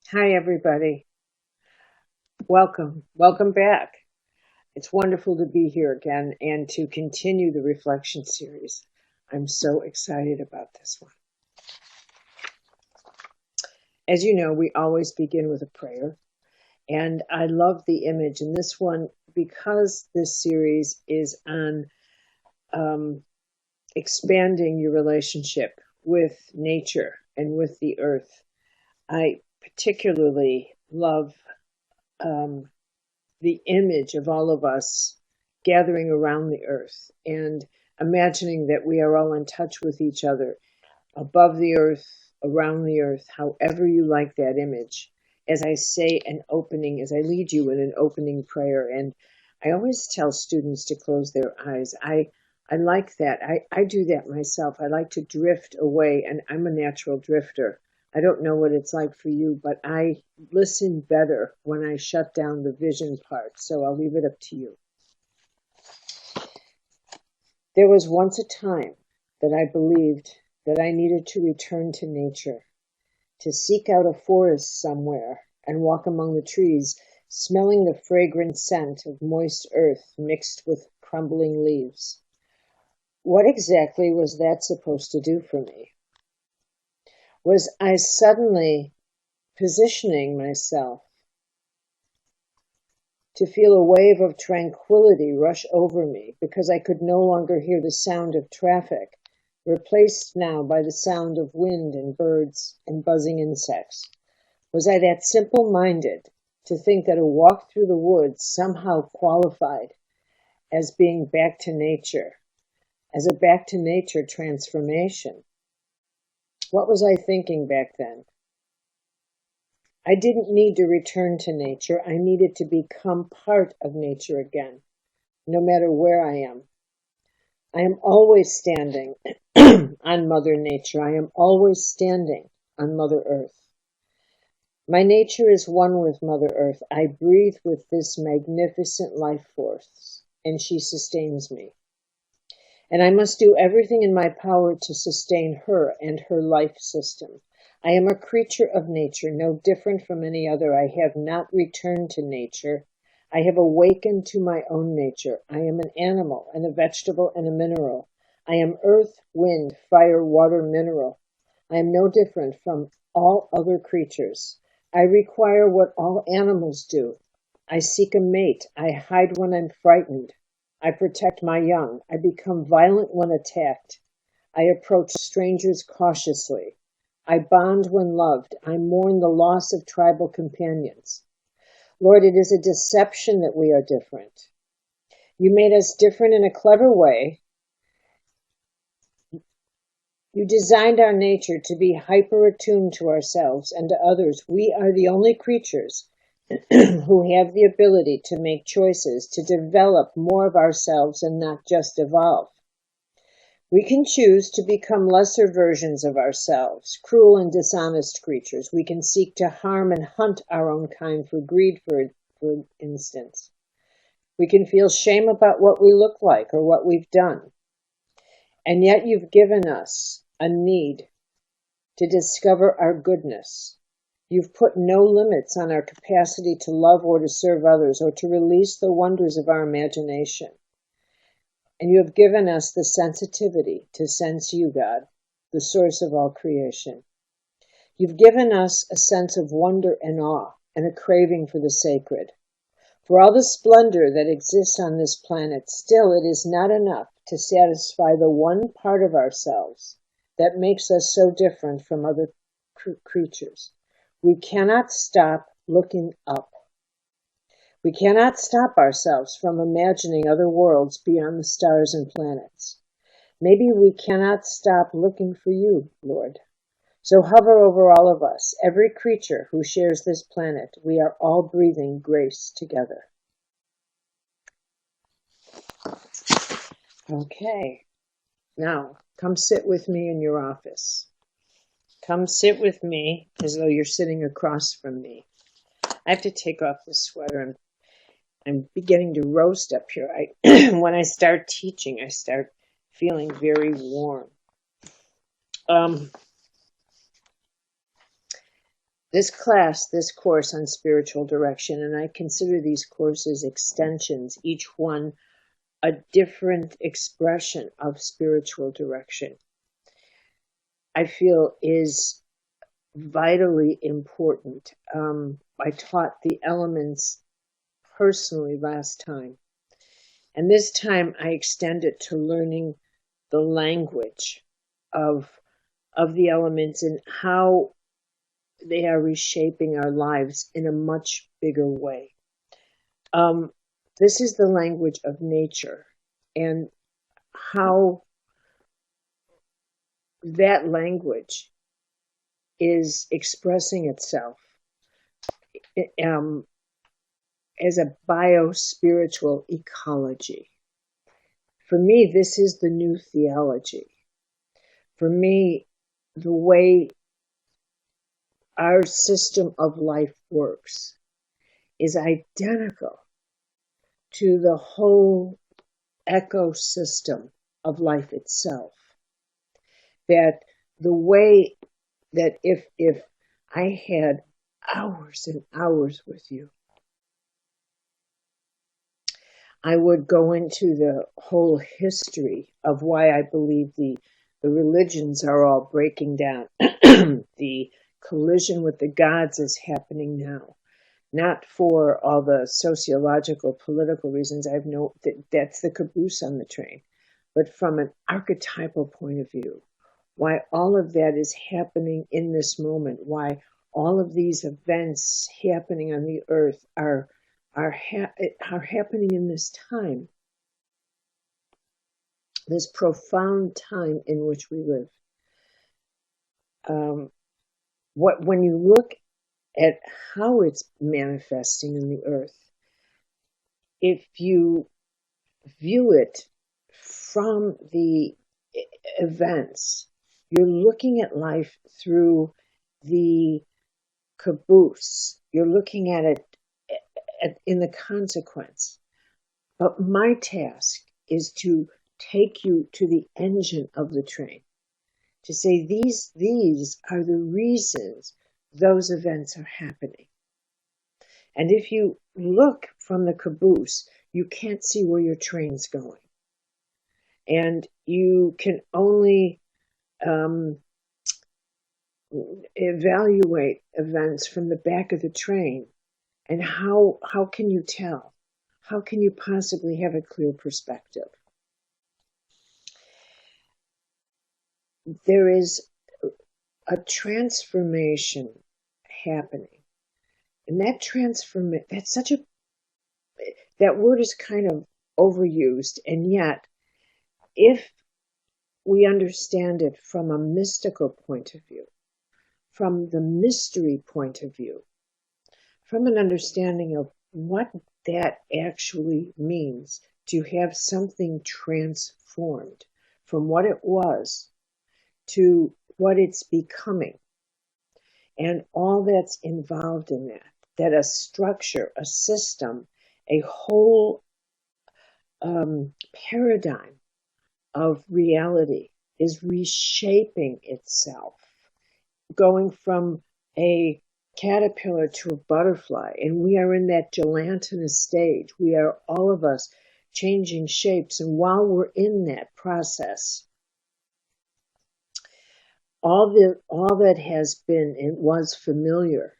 Hi, everybody. Welcome. Welcome back. It's wonderful to be here again and to continue the reflection series. I'm so excited about this one. As you know, we always begin with a prayer, and I love the image in this one because this series is on expanding your relationship with nature and with the earth. I particularly love um, the image of all of us gathering around the earth and imagining that we are all in touch with each other, above the earth, around the earth, however you like that image. As I say an opening, as I lead you in an opening prayer, and I always tell students to close their eyes. I like that. I do that myself. I like to drift away, and I'm a natural drifter. I don't know what it's like for you, but I listen better when I shut down the vision part. So I'll leave it up to you. There was once a time that I believed that I needed to return to nature, to seek out a forest somewhere and walk among the trees, smelling the fragrant scent of moist earth mixed with crumbling leaves. What exactly was that supposed to do for me? Was I suddenly positioning myself to feel a wave of tranquility rush over me because I could no longer hear the sound of traffic, replaced now by the sound of wind and birds and buzzing insects? Was I that simple-minded to think that a walk through the woods somehow qualified as being back to nature, as a back to nature transformation? What was I thinking back then? I didn't need to return to nature. I needed to become part of nature again, no matter where I am. I am always standing on Mother Nature. I am always standing on Mother Earth. My nature is one with Mother Earth. I breathe with this magnificent life force, and she sustains me. And I must do everything in my power to sustain her and her life system. I am a creature of nature, no different from any other. I have not returned to nature. I have awakened to my own nature. I am an animal and a vegetable and a mineral. I am earth, wind, fire, water, mineral. I am no different from all other creatures. I require what all animals do. I seek a mate. I hide when I'm frightened. I protect my young. I become violent when attacked. I approach strangers cautiously. I bond when loved. I mourn the loss of tribal companions. Lord, it is a deception that we are different. You made us different in a clever way. You designed our nature to be hyper-attuned to ourselves and to others. We are the only creatures who have the ability to make choices, to develop more of ourselves and not just evolve. We can choose to become lesser versions of ourselves, cruel and dishonest creatures. We can seek to harm and hunt our own kind for greed, for instance. We can feel shame about what we look like or what we've done. And yet you've given us a need to discover our goodness. You've put no limits on our capacity to love or to serve others or to release the wonders of our imagination. And you have given us the sensitivity to sense you, God, the source of all creation. You've given us a sense of wonder and awe and a craving for the sacred. For all the splendor that exists on this planet, still it is not enough to satisfy the one part of ourselves that makes us so different from other creatures. We cannot stop looking up. We cannot stop ourselves from imagining other worlds beyond the stars and planets. Maybe we cannot stop looking for you, Lord. So hover over all of us, every creature who shares this planet. We are all breathing grace together. Okay, now come sit with me in your office. Come sit with me as though you're sitting across from me. I have to take off the sweater. I'm beginning to roast up here. When I start teaching, I start feeling very warm. this course on spiritual direction, and I consider these courses extensions, each one a different expression of spiritual direction, I feel is vitally important. I taught the elements personally last time, and this time I extend it to learning the language of the elements and how they are reshaping our lives in a much bigger way. This is the language of nature, and how that language is expressing itself as a bio-spiritual ecology. For me, this is the new theology. For me, the way our system of life works is identical to the whole ecosystem of life itself. That the way that if I had hours and hours with you, I would go into the whole history of why I believe the religions are all breaking down. The collision with the gods is happening now. Not for all the sociological, political reasons. I have that's the caboose on the train. But from an archetypal point of view, why all of that is happening in this moment, why all of these events happening on the earth are happening in this time, this profound time in which we live. When you look at how it's manifesting in the earth, if you view it from the events, you're looking at life through the caboose. You're looking at it in the consequence. But my task is to take you to the engine of the train, to say these are the reasons those events are happening. And if you look from the caboose, you can't see where your train's going. And you can only evaluate events from the back of the train. And how can you tell? How can you possibly have a clear perspective? There is a transformation happening. And that that word is kind of overused. And yet, if we understand it from a mystical point of view, from the mystery point of view, from an understanding of what that actually means to have something transformed from what it was to what it's becoming, and all that's involved in that a structure, a system, a whole paradigm of reality is reshaping itself, going from a caterpillar to a butterfly, and we are in that gelatinous stage. We are, all of us, changing shapes, and while we're in that process, all that has been and was familiar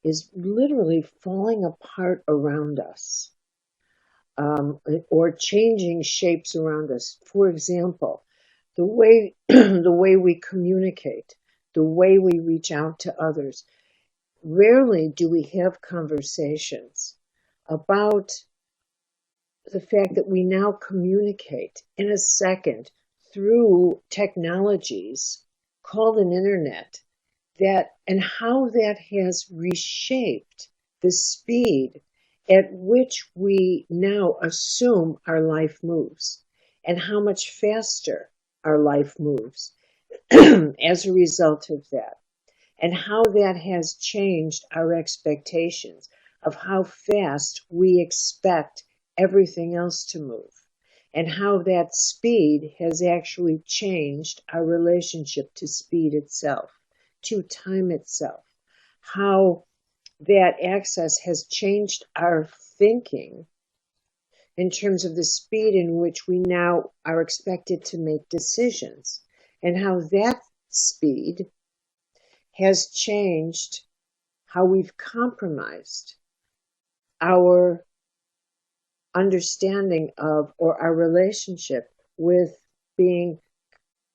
is literally falling apart around us, or changing shapes around us. For example, the way we communicate, the way we reach out to others. Rarely do we have conversations about the fact that we now communicate in a second through technologies called an internet, and how that has reshaped the speed at which we now assume our life moves, and how much faster our life moves as a result of that, and how that has changed our expectations of how fast we expect everything else to move, and how that speed has actually changed our relationship to speed itself, to time itself, how that access has changed our thinking in terms of the speed in which we now are expected to make decisions, and how that speed has changed how we've compromised our understanding of, or our relationship with, being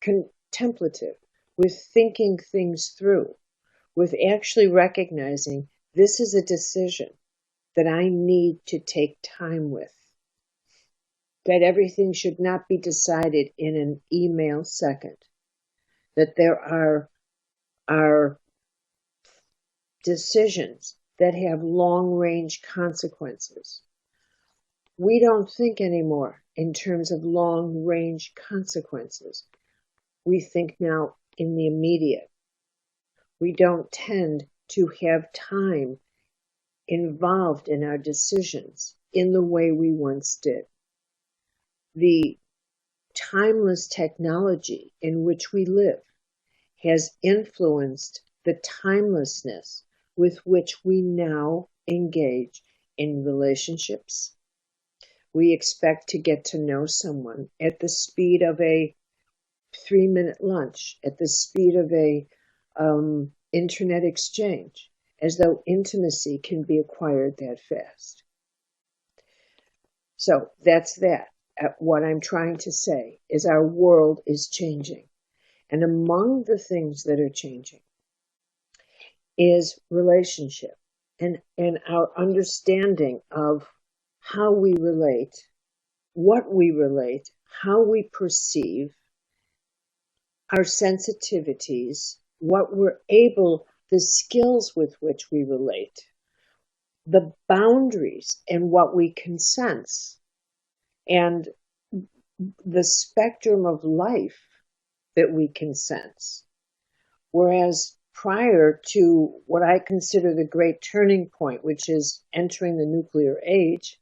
contemplative, with thinking things through, with actually recognizing this is a decision that I need to take time with, that everything should not be decided in an email second, that there are decisions that have long-range consequences. We don't think anymore in terms of long-range consequences. We think now in the immediate. We don't tend to have time involved in our decisions in the way we once did. The timeless technology in which we live has influenced the timelessness with which we now engage in relationships. We expect to get to know someone at the speed of a 3-minute lunch, at the speed of a internet exchange, as though intimacy can be acquired that fast. So that's that. What I'm trying to say is our world is changing. And among the things that are changing is relationship and our understanding of how we relate, what we relate, how we perceive, our sensitivities, what we're able, the skills with which we relate, the boundaries and what we can sense, and the spectrum of life that we can sense. Whereas prior to what I consider the great turning point, which is entering the nuclear age,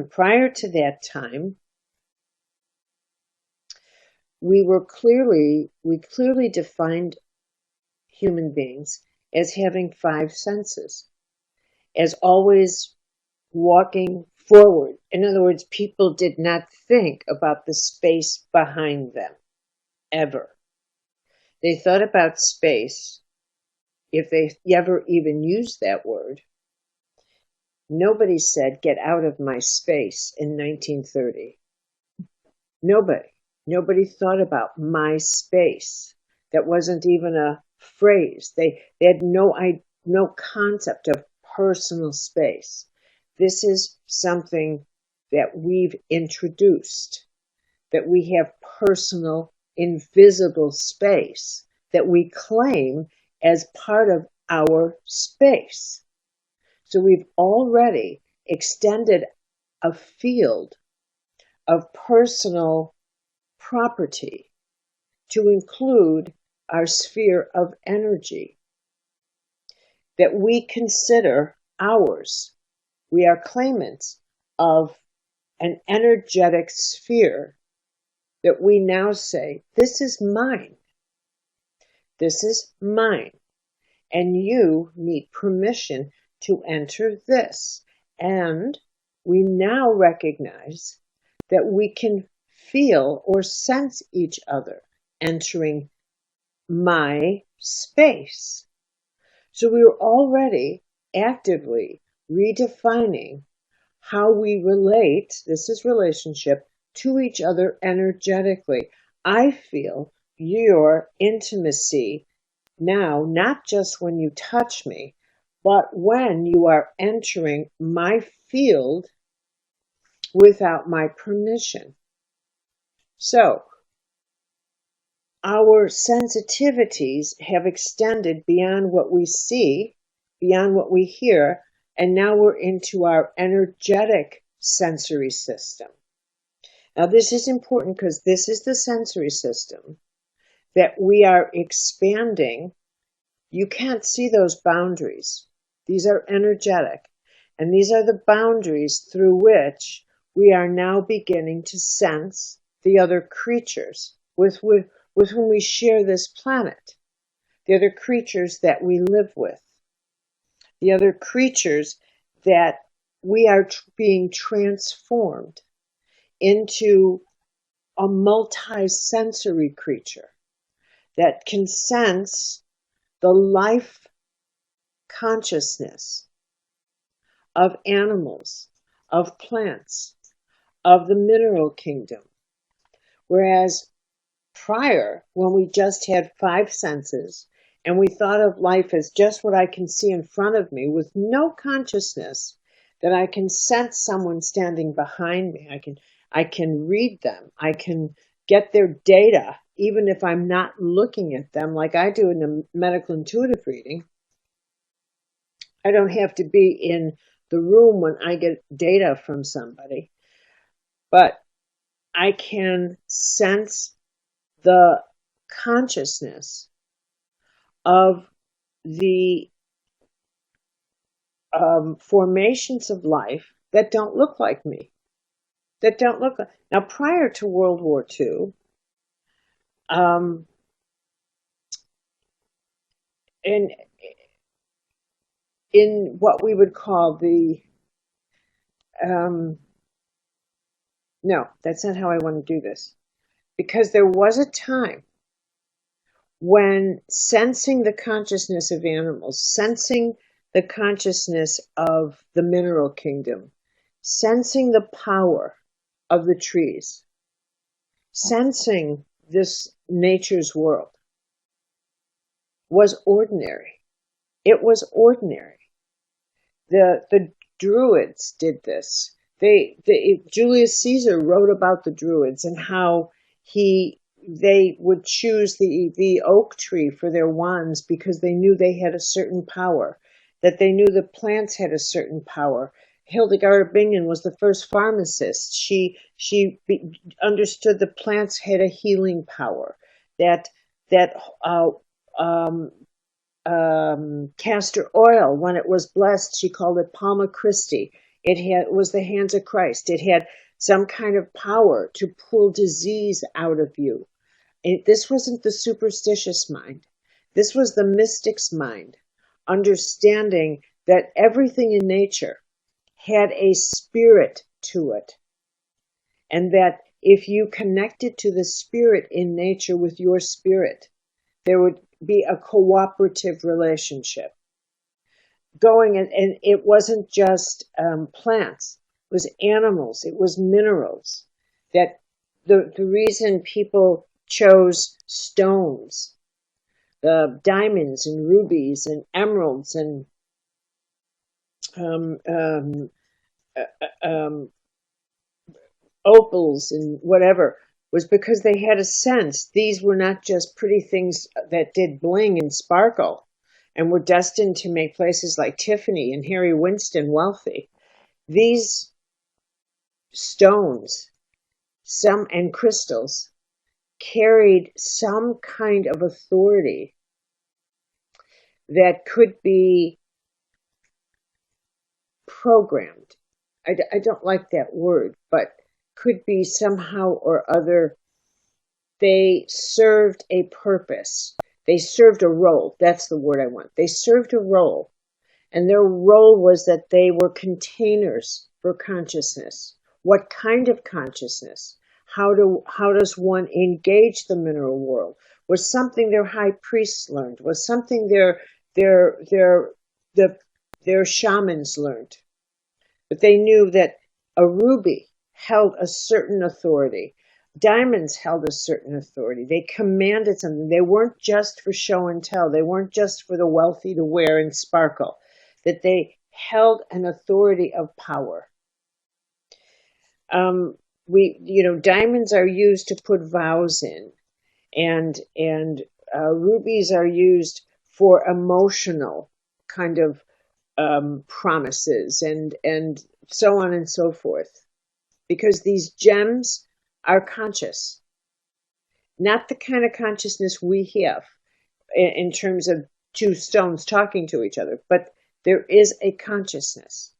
prior to that time, we clearly defined human beings as having 5 senses, as always walking forward. In other words, people did not think about the space behind them, ever. They thought about space, if they ever even used that word. Nobody said, "Get out of my space" in 1930. Nobody thought about my space. That wasn't even a phrase. They had no concept of personal space. This is something that we've introduced, that we have personal, invisible space that we claim as part of our space. So we've already extended a field of personal property to include our sphere of energy that we consider ours. We are claimants of an energetic sphere that we now say, this is mine. This is mine. And you need permission to enter this. And we now recognize that we can feel or sense each other entering my space. So we are already actively redefining how we relate, this is relationship, to each other energetically. I feel your intimacy now, not just when you touch me, but when you are entering my field without my permission. So, our sensitivities have extended beyond what we see, beyond what we hear, and now we're into our energetic sensory system. Now, this is important because this is the sensory system that we are expanding. You can't see those boundaries. These are energetic, and these are the boundaries through which we are now beginning to sense the other creatures with whom we share this planet. the other creatures that we live with, the other creatures that we are being transformed into a multi-sensory creature that can sense the life consciousness of animals, of plants, of the mineral kingdom. Whereas prior, when we just had 5 senses and we thought of life as just what I can see in front of me with no consciousness that I can sense someone standing behind me, I can read them, I can get their data even if I'm not looking at them like I do in the medical intuitive reading. I don't have to be in the room when I get data from somebody, but I can sense the consciousness of the formations of life that don't look like me, that don't look like. Now, prior to World War II, in what we would call the, no, that's not how I want to do this, because there was a time when sensing the consciousness of animals, sensing the consciousness of the mineral kingdom, sensing the power of the trees, sensing this nature's world was ordinary. It was ordinary. The Druids did this. Julius Caesar wrote about the Druids and how they would choose the oak tree for their wands because they knew they had a certain power, that they knew the plants had a certain power. Hildegard of Bingen was the first pharmacist. She understood the plants had a healing power. That castor oil, when it was blessed, she called it Palma Christi. It was the hands of Christ. It had some kind of power to pull disease out of you. This wasn't the superstitious mind. This was the mystic's mind, understanding that everything in nature had a spirit to it, and that if you connected to the spirit in nature with your spirit, there would be a cooperative relationship going, and it wasn't just plants, it was animals, it was minerals. That the reason people chose stones, the diamonds and rubies and emeralds and opals and whatever, was because they had a sense these were not just pretty things that did bling and sparkle and were destined to make places like Tiffany and Harry Winston wealthy. These stones, some and crystals, carried some kind of authority that could be programmed. I don't like that word, but could be somehow or other. They served a purpose. They served a role. That's the word I want. They served a role. And their role was that they were containers for consciousness. What kind of consciousness? How does one engage the mineral world? Was something their high priests learned? Was something their shamans learned? But they knew that a ruby held a certain authority. Diamonds held a certain authority. They commanded something. They weren't just for show and tell. They weren't just for the wealthy to wear and sparkle. That they held an authority of power. Diamonds are used to put vows in, and rubies are used for emotional kind of promises and so on and so forth, because these gems are conscious, not the kind of consciousness we have in terms of two stones talking to each other, but there is a consciousness.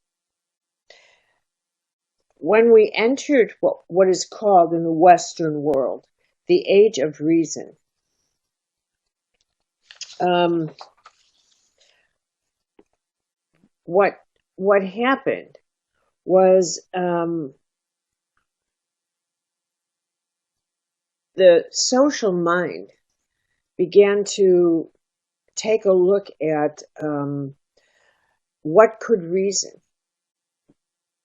When we entered what is called in the Western world the age of reason, um, what happened was the social mind began to take a look at what could reason,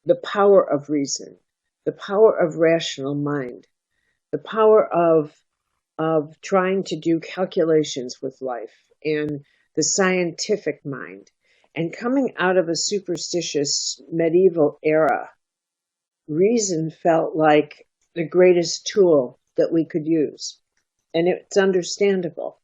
the power of reason, the power of rational mind, the power of trying to do calculations with life, and the scientific mind. And coming out of a superstitious medieval era, reason felt like the greatest tool that we could use. And it's understandable.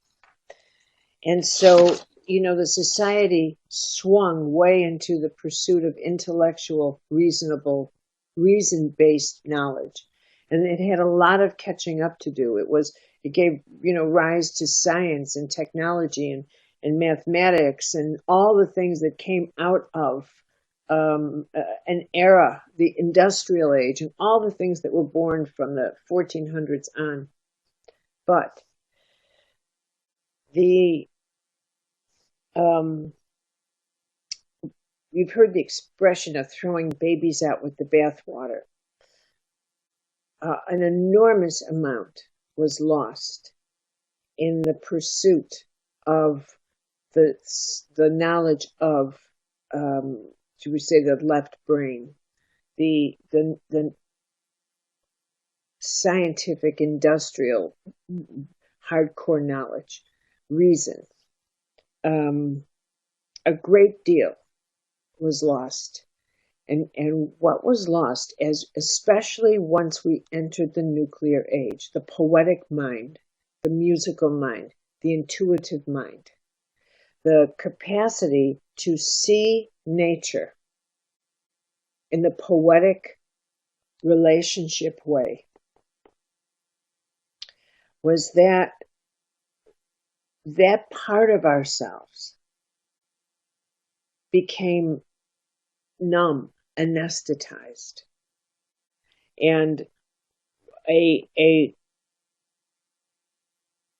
And so, the society swung way into the pursuit of intellectual, reasonable, reason-based knowledge. And it had a lot of catching up to do. It gave, rise to science and technology and mathematics and all the things that came out of an era, the industrial age, and all the things that were born from the 1400s on. But you've heard the expression of throwing babies out with the bathwater. An enormous amount was lost in the pursuit of the knowledge of, should we say, the left brain, the scientific, industrial, hardcore knowledge, reason. A great deal was lost. And what was lost, especially once we entered the nuclear age, the poetic mind, the musical mind, the intuitive mind, the capacity to see nature in the poetic relationship way, was that part of ourselves became numb, anesthetized, and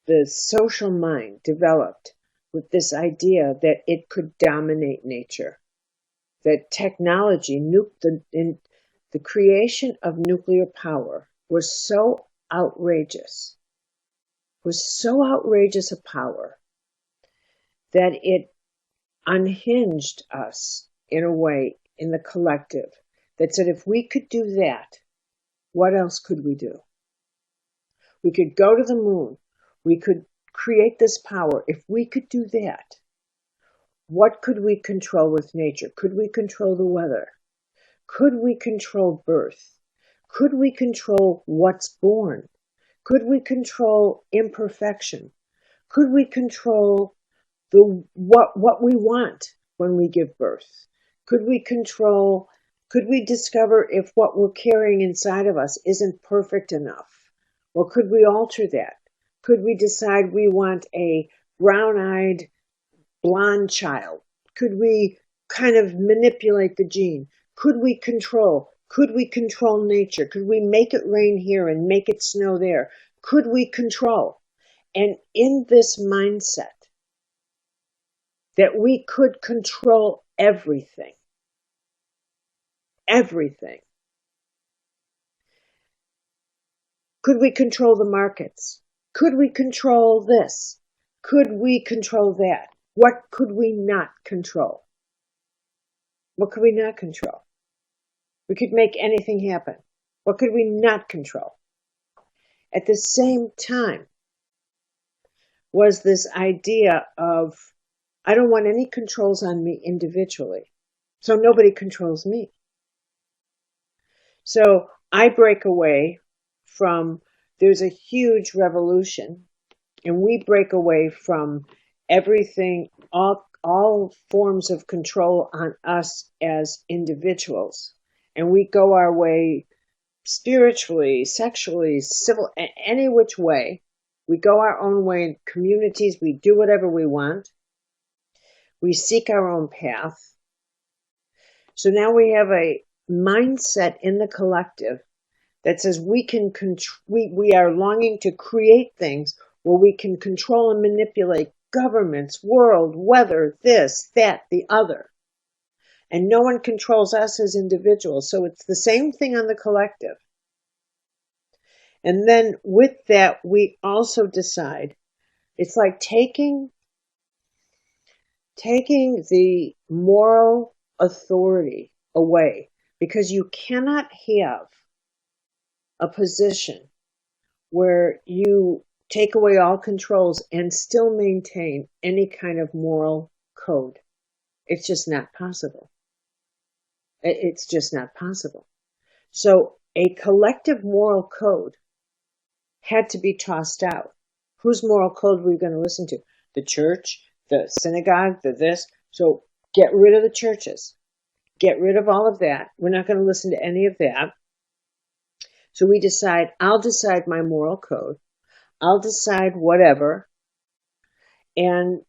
the social mind developed with this idea that it could dominate nature, that technology, the creation of nuclear power was so outrageous a power that it unhinged us in a way in the collective that said, if we could do that, what else could we do? We could go to the moon. We could create this power. If we could do that, what could we control with nature? Could we control the weather? Could we control birth? Could we control what's born? Could we control imperfection? Could we control what we want when we give birth? Could we discover if what we're carrying inside of us isn't perfect enough? Well, could we alter that? Could we decide we want a brown-eyed blonde child? Could we kind of manipulate the gene? Could we control nature? Could we make it rain here and make it snow there? Could we control? And in this mindset that we could control everything, could we control the markets? Could we control this? Could we control that? What could we not control? What could we not control? We could make anything happen. What could we not control? At the same time was this idea of, I don't want any controls on me individually, so nobody controls me. So I break away from, there's a huge revolution, and we break away from everything, all forms of control on us as individuals. And we go our way spiritually, sexually, civil, any which way. We go our own way in communities. We do whatever we want. We seek our own path. So now we have a mindset in the collective that says we are longing to create things where we can control and manipulate governments, world, weather, this, that, the other. And no one controls us as individuals. So it's the same thing on the collective. And then with that, we also decide, it's like taking the moral authority away, because you cannot have a position where you take away all controls and still maintain any kind of moral code. It's just not possible. It's just not possible. So a collective moral code had to be tossed out. Whose moral code were we going to listen to? The church, the synagogue, the this. So get rid of the churches. Get rid of all of that. We're not going to listen to any of that. So we decide, I'll decide my moral code. I'll decide whatever. And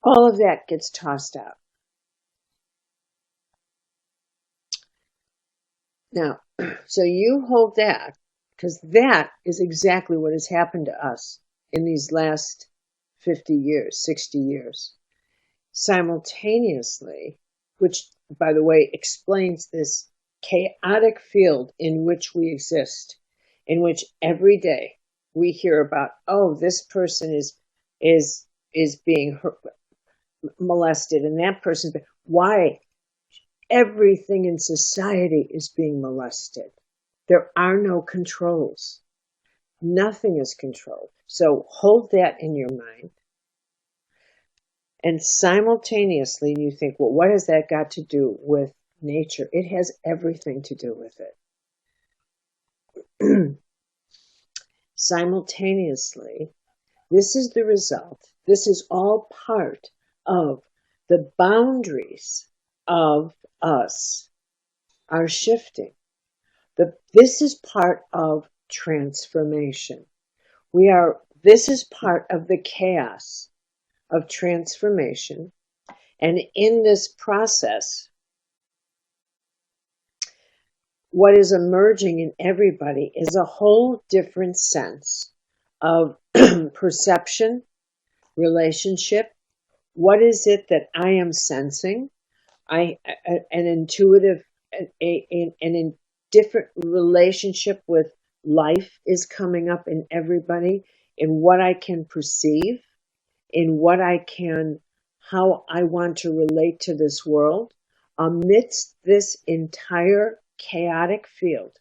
all of that gets tossed out. Now, so you hold that, because that is exactly what has happened to us in these last 50 years, 60 years. Simultaneously, which, by the way, explains this chaotic field in which we exist, in which every day we hear about, oh, this person is being molested, and that person, why? Everything in society is being molested. There are no controls. Nothing is controlled. So hold that in your mind. And simultaneously, you think, well, what has that got to do with nature? It has everything to do with it. Simultaneously, this is the result. This is all part of the boundaries of us are shifting. This is part of transformation. This is part of the chaos of transformation. And in this process, what is emerging in everybody is a whole different sense of perception, relationship. What is it that I am sensing? An intuitive, an different relationship with life is coming up in everybody, in what I can perceive, in how I want to relate to this world, amidst this entire chaotic field.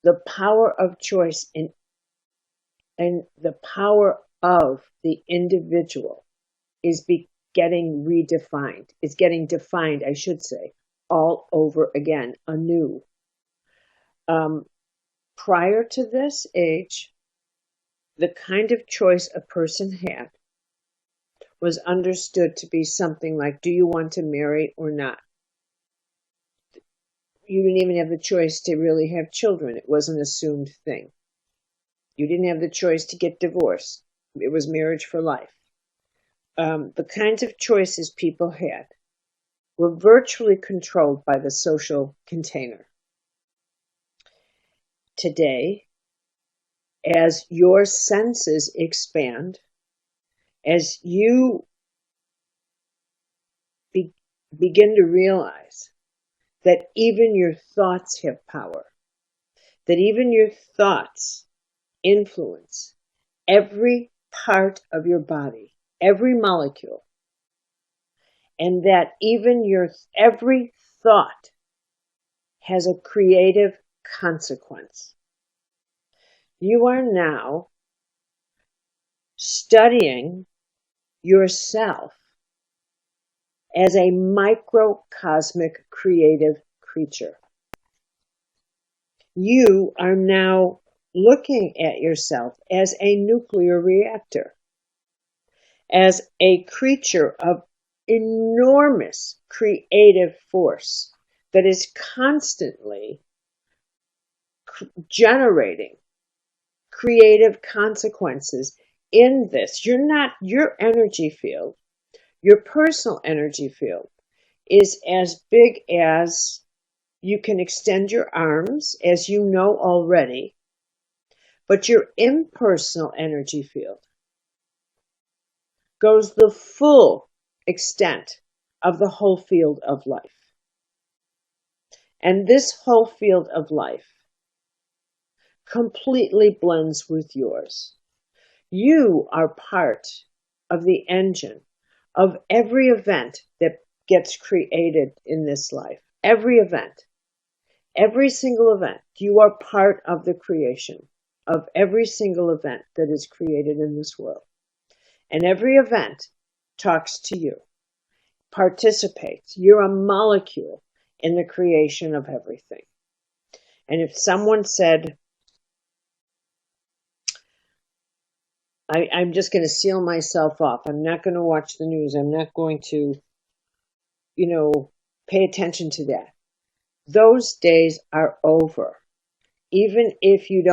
The power of choice and the power of the individual is getting redefined. It's getting defined, I should say, all over again, anew. Prior to this age, the kind of choice a person had was understood to be something like, do you want to marry or not? You didn't even have the choice to really have children. It was an assumed thing. You didn't have the choice to get divorced. It was marriage for life. The kinds of choices people had were virtually controlled by the social container. Today, as your senses expand, as you begin to realize that even your thoughts have power, that even your thoughts influence every part of your body, every molecule, and that even every thought has a creative consequence. You are now studying yourself as a microcosmic creative creature. You are now looking at yourself as a nuclear reactor, as a creature of enormous creative force that is constantly generating creative consequences in this. Your energy field, your personal energy field, is as big as you can extend your arms, as you know already. But your impersonal energy field goes the full extent of the whole field of life. And this whole field of life completely blends with yours. You are part of the engine of every event that gets created in this life. Every event. Every single event. You are part of the creation of every single event that is created in this world. And every event talks to you, participates. You're a molecule in the creation of everything. And if someone said, I'm just going to seal myself off, I'm not going to watch the news, I'm not going to, pay attention to that. Those days are over. Even if you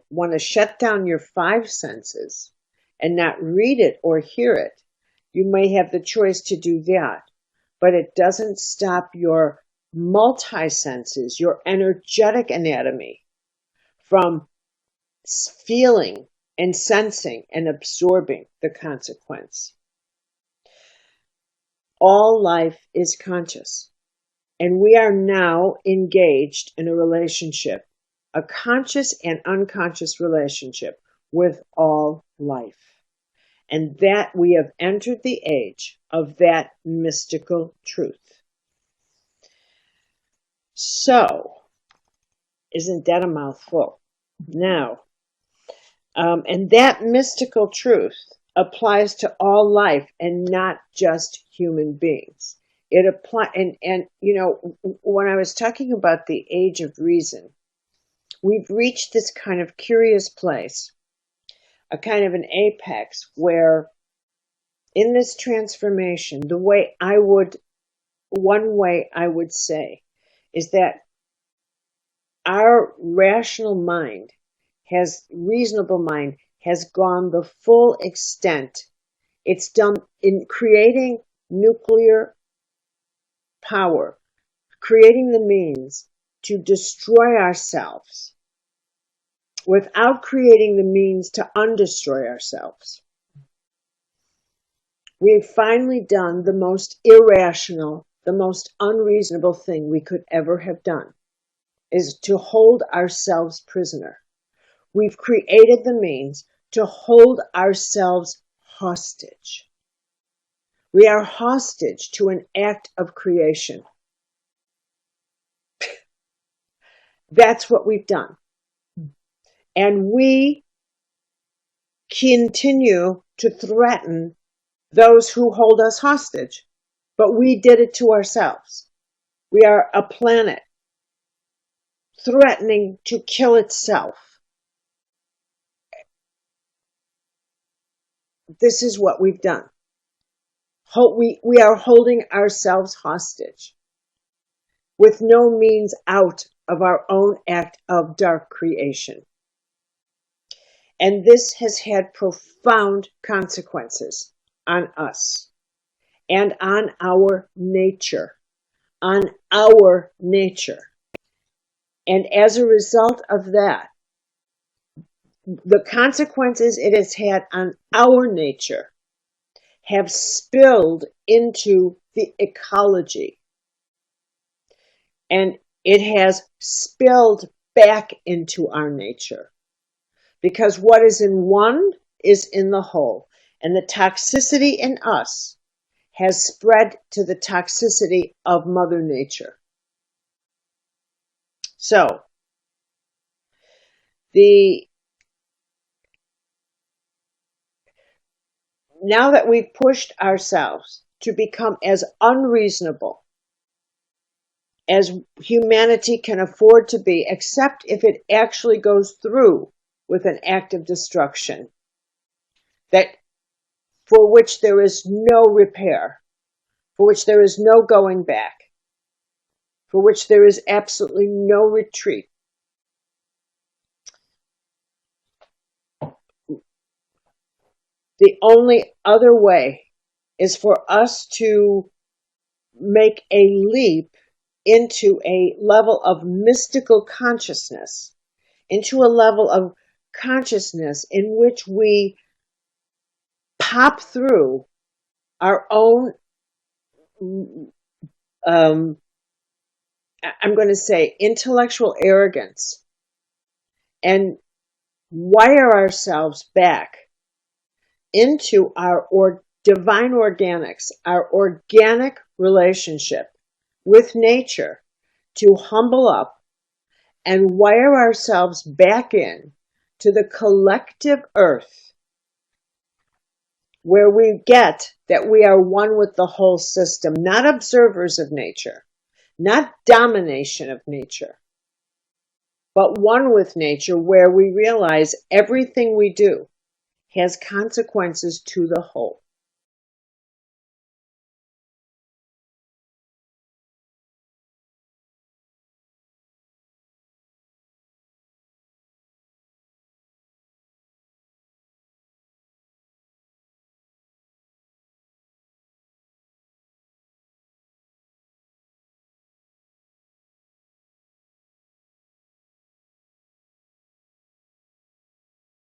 want to shut down your five senses and not read it or hear it, you may have the choice to do that. But it doesn't stop your multi-senses, your energetic anatomy, from feeling and sensing and absorbing the consequence. All life is conscious. And we are now engaged in a relationship, a conscious and unconscious relationship with all life. And that we have entered the age of that mystical truth. So, isn't that a mouthful? Now, and that mystical truth applies to all life and not just human beings. It apply and when I was talking about the age of reason, we've reached this kind of curious place, a kind of an apex where in this transformation, one way I would say is that our reasonable mind has gone the full extent. It's done in creating nuclear power, creating the means to destroy ourselves without creating the means to undestroy ourselves. We've finally done the most irrational, the most unreasonable thing we could ever have done, is to hold ourselves prisoner. We've created the means to hold ourselves hostage. We are hostage to an act of creation. That's what we've done. And we continue to threaten those who hold us hostage. But we did it to ourselves. We are a planet threatening to kill itself. This is what we've done. We are holding ourselves hostage with no means out of our own act of dark creation. And this has had profound consequences on us and on our nature. And as a result of that, the consequences it has had on our nature have spilled into the ecology. And it has spilled back into our nature. Because what is in one is in the whole. And the toxicity in us has spread to the toxicity of Mother Nature. So, now that we've pushed ourselves to become as unreasonable as humanity can afford to be, except if it actually goes through with an act of destruction, for which there is no repair, for which there is no going back, for which there is absolutely no retreat. The only other way is for us to make a leap into a level of mystical consciousness, into a level of consciousness in which we pop through our own, I'm going to say, intellectual arrogance and wire ourselves back into our divine organics, our organic relationship with nature, to humble up and wire ourselves back in to the collective earth, where we get that we are one with the whole system, not observers of nature, not domination of nature, but one with nature, where we realize everything we do has consequences to the whole.